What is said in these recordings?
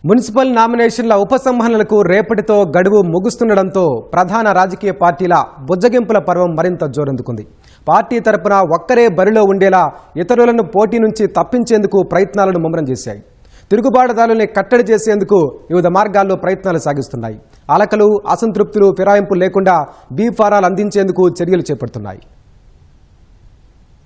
Municipal నామినేషన్ల ఉపసంహరణలకు రేపటితో గడువు ముగుస్తుండటంతో ప్రధాన రాజకీయ పార్టీల బుజ్జగింపుల పర్వం మరింత జోరందుకుంది. పార్టీ తరపున ఒక్కరే బరిలో ఉండేలా ఇతరులను పోటీ నుంచి తప్పించేందుకు ప్రయత్నాలను ముమ్మరం చేశాయి. తిరుగుబాటుదారుల్ని కట్టడి చేసేందుకు వివిధ మార్గాల్లో ప్రయత్నాలు సాగిస్తున్నాయి. అలకలు, అసంతృప్తులు, ఫిరాయింపులు లేకుండా బీ ఫారాలు అందించేందుకు చర్యలు చేపడుతున్నాయి.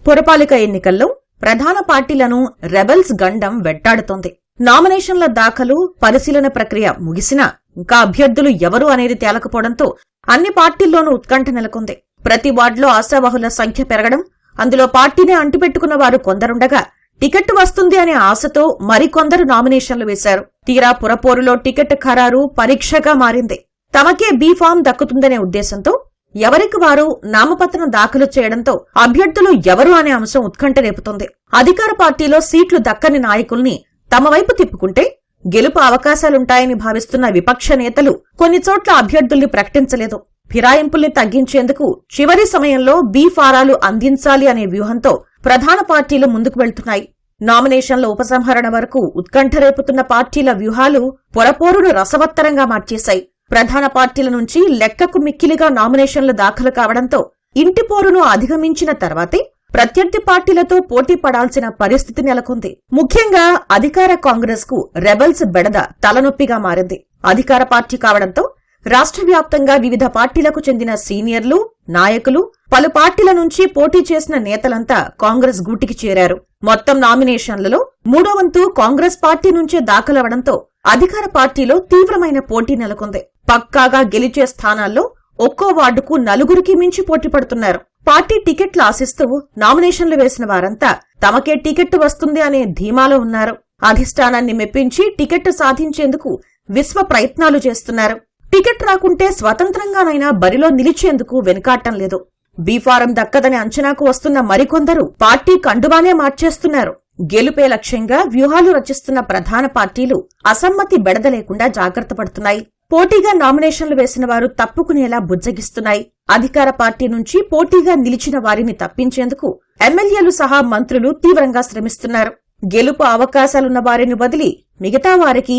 పురపాలిక ఎన్నికల్లో ప్రధాన పార్టీలను రెబెల్స్ గండం వెంటాడుతోంది. నామినేషన్ల దాఖలు, పరిశీలన ప్రక్రియ ముగిసినా ఇంకా అభ్యర్థులు ఎవరు అనేది తేలకపోవడంతో అన్ని పార్టీల్లోనూ ఉత్కంఠ నెలకొంది. ప్రతి వార్డులో ఆశావహుల సంఖ్య పెరగడం, అందులో పార్టీనే అంటిపెట్టుకున్న వారు కొందరుండగా టికెట్ వస్తుంది అనే ఆశతో మరికొందరు నామినేషన్లు వేశారు. తీరా పురపోరులో టికెట్ ఖరారు పరీక్షగా మారింది. తమకే బీ ఫామ్ దక్కుతుందనే ఉద్దేశంతో ఎవరికి వారు నామపత్రం దాఖలు చేయడంతో అభ్యర్థులు ఎవరు అనే అంశం ఉత్కంఠ రేపుతోంది. అధికార పార్టీలో సీట్లు దక్కని నాయకుల్ని తమ వైపు తిప్పుకుంటే గెలుపు అవకాశాలుంటాయని భావిస్తున్న విపక్ష నేతలు కొన్ని చోట్ల అభ్యర్థుల్ని ప్రకటించలేదు. ఫిరాయింపుల్ని తగ్గించేందుకు చివరి సమయంలో బీ ఫారాలు అందించాలి అనే వ్యూహంతో ప్రధాన పార్టీలు ముందుకు వెళ్తున్నాయి. నామినేషన్ల ఉపసంహరణ వరకు ఉత్కంఠ రేపుతున్న పార్టీల వ్యూహాలు పొరపోరును రసవత్తరంగా మార్చేశాయి. ప్రధాన పార్టీల నుంచి లెక్కకు మిక్కిలిగా నామినేషన్లు దాఖలు కావడంతో ఇంటి పోరును అధిగమించిన తర్వాతే ప్రత్యర్థి పార్టీలతో పోటీ పడాల్సిన పరిస్థితి నెలకొంది. ముఖ్యంగా అధికార కాంగ్రెస్ కు రెబెల్స్ బెడద తలనొప్పిగా మారింది. అధికార పార్టీ కావడంతో రాష్ట్ర వ్యాప్తంగా వివిధ పార్టీలకు చెందిన సీనియర్లు, నాయకులు, పలు పార్టీల నుంచి పోటీ చేసిన నేతలంతా కాంగ్రెస్ గూటికి చేరారు. మొత్తం నామినేషన్లలో 3వ వంతు కాంగ్రెస్ పార్టీ నుంచే దాఖలవడంతో అధికార పార్టీలో తీవ్రమైన పోటీ నెలకొంది. పక్కాగా గెలిచే స్థానాల్లో ఒక్కో వార్డుకు 4గురికి మించి పోటీ పడుతున్నారు. పార్టీ టికెట్లు ఆశిస్తూ నామినేషన్లు వేసిన వారంతా తమకే టికెట్ వస్తుంది అనే ధీమాలో ఉన్నారు. అధిష్టానాన్ని మెప్పించి టికెట్ సాధించేందుకు విశ్వ ప్రయత్నాలు చేస్తున్నారు. టికెట్ రాకుంటే స్వతంత్రంగానైనా బరిలో నిలిచేందుకు వెనుకాటం లేదు. బీఫారం దక్కదని అంచనాకు వస్తున్న మరికొందరు పార్టీ కండువానే మార్చేస్తున్నారు. గెలుపే లక్ష్యంగా వ్యూహాలు రచిస్తున్న ప్రధాన పార్టీలు అసమ్మతి బెడద లేకుండా జాగ్రత్త పడుతున్నాయి. పోటీగా నామినేషన్లు వేసిన వారు తప్పుకునేలా బుజ్జగిస్తున్నాయి. అధికార పార్టీ నుంచి పోటీగా నిలిచిన వారిని తప్పించేందుకు ఎమ్మెల్యేలు సహా మంత్రులు తీవ్రంగా శ్రమిస్తున్నారు. గెలుపు అవకాశాలున్న వారిని వదిలి మిగతా వారికి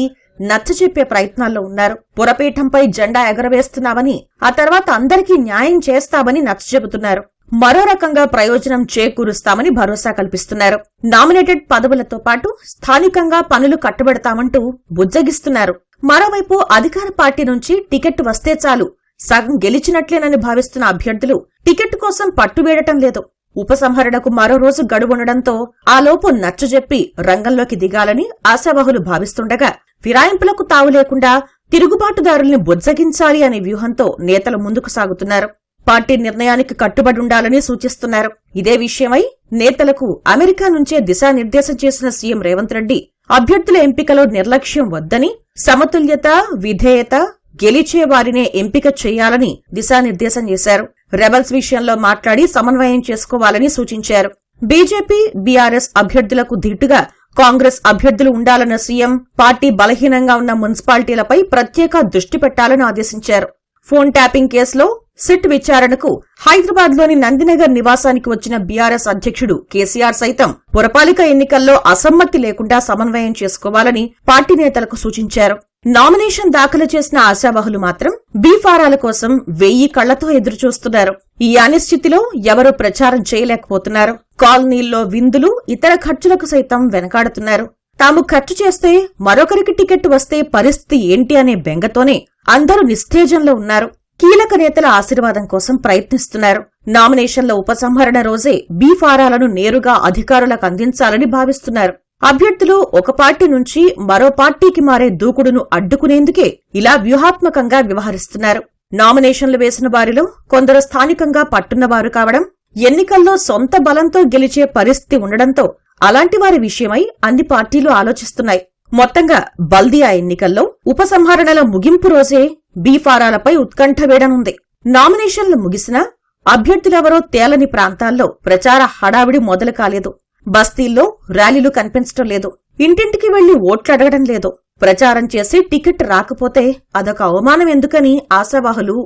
నచ్చచెప్పే ప్రయత్నాల్లో ఉన్నారు. పురపీఠంపై జెండా ఎగరవేస్తున్నామని, ఆ తర్వాత అందరికీ న్యాయం చేస్తామని నచ్చచెబుతున్నారు. మరో రకంగా ప్రయోజనం చేకూరుస్తామని భరోసా కల్పిస్తున్నారు. నామినేటెడ్ పదవులతో పాటు స్థానికంగా పనులు కట్టుబెడతామంటూ బుజ్జగిస్తున్నారు. మరోవైపు అధికార పార్టీ నుంచి టికెట్ వస్తే చాలు, సగం గెలిచినట్లేనని భావిస్తున్న అభ్యర్థులు టికెట్ కోసం పట్టుబేడటం లేదు. ఉపసంహరణకు మరో రోజు గడువుండడంతో ఆలోపు నచ్చజెప్పి రంగంలోకి దిగాలని ఆశావహులు భావిస్తుండగా ఫిరాయింపులకు తావు లేకుండా తిరుగుబాటుదారుల్ని బుజ్జగించాలి అనే వ్యూహంతో నేతలు ముందుకు సాగుతున్నారు. పార్టీ నిర్ణయానికి కట్టుబడుండాలని సూచిస్తున్నారు. ఇదే విషయమై నేతలకు అమెరికా నుంచే దిశానిర్దేశం చేసిన సీఎం రేవంత్ రెడ్డి అభ్యర్థుల ఎంపికలో నిర్లక్ష్యం వద్దని, సమతుల్యత, విధేయత, గెలిచే వారినే ఎంపిక చేయాలని దిశానిర్దేశం చేశారు. రెబెల్స్ విషయంలో మాట్లాడి సమన్వయం చేసుకోవాలని సూచించారు. బీజేపీ, బీఆర్ఎస్ అభ్యర్థులకు ధీటుగా కాంగ్రెస్ అభ్యర్థులు ఉండాలన్న సీఎం పార్టీ బలహీనంగా ఉన్న మున్సిపాలిటీలపై ప్రత్యేక దృష్టి పెట్టాలని ఆదేశించారు. ఫోన్ ట్యాపింగ్ కేసులో సిట్ విచారణకు హైదరాబాద్లోని నందినగర్ నివాసానికి వచ్చిన బీఆర్ఎస్ అధ్యక్షుడు కేసీఆర్ సైతం పురపాలిక ఎన్నికల్లో అసమ్మతి లేకుండా సమన్వయం చేసుకోవాలని పార్టీ నేతలకు సూచించారు. నామినేషన్ దాఖలు చేసిన ఆశావహులు మాత్రం బీఫారాల కోసం 1000 కళ్లతో ఎదురుచూస్తున్నారు. ఈ అనిశ్చితిలో ఎవరూ ప్రచారం చేయలేకపోతున్నారు. కాలనీల్లో విందులు, ఇతర ఖర్చులకు సైతం వెనకాడుతున్నారు. తాము ఖర్చు చేస్తే మరొకరికి టికెట్ వస్తే పరిస్థితి ఏంటి అనే బెంగతోనే అందరూ నిస్తేజంలో ఉన్నారు. కీలక నేతల ఆశీర్వాదం కోసం ప్రయత్నిస్తున్నారు. నామినేషన్ల ఉపసంహరణ రోజే బీఫారాలను నేరుగా అధికారులకు అందించాలని భావిస్తున్నారు. అభ్యర్థులు ఒక పార్టీ నుంచి మరో పార్టీకి మారే దూకుడును అడ్డుకునేందుకే ఇలా వ్యూహాత్మకంగా వ్యవహరిస్తున్నారు. నామినేషన్లు వేసిన వారిలో కొందరు స్థానికంగా పట్టున్నవారు కావడం, ఎన్నికల్లో సొంత బలంతో గెలిచే పరిస్థితి ఉండడంతో అలాంటి వారి విషయమై అన్ని పార్టీలు ఆలోచిస్తున్నాయి. మొత్తంగా బల్దియా ఎన్నికల్లో ఉపసంహరణల ముగింపు రోజే బీఫారాలపై ఉత్కంఠ వేడనుంది. నామినేషన్లు ముగిసినా అభ్యర్థులెవరో తేలని ప్రాంతాల్లో ప్రచార హడావిడి మొదలు కాలేదు. బస్తీల్లో ర్యాలీలు కనిపించడం లేదు. ఇంటింటికి వెళ్లి ఓట్లడగడం లేదు. ప్రచారం చేసి టికెట్ రాకపోతే అదొక అవమానం ఎందుకని ఆశావాహులు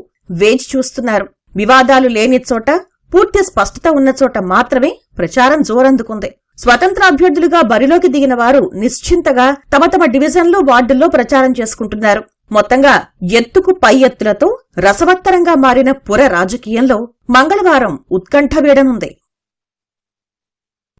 వేచి చూస్తున్నారు. వివాదాలు లేని చోట, పూర్తి స్పష్టత ఉన్న చోట మాత్రమే ప్రచారం జోరందుకుంది. స్వతంత్ర అభ్యర్థులుగా బరిలోకి దిగిన వారు నిశ్చింతగా తమ తమ డివిజన్లు వార్డుల్లో ప్రచారం చేసుకుంటున్నారు. మొత్తంగా ఎత్తుకు పై ఎత్తులతో రసవత్తరంగా మారిన పుర రాజకీయంలో మంగళవారం ఉత్కంఠ వీడనుంది.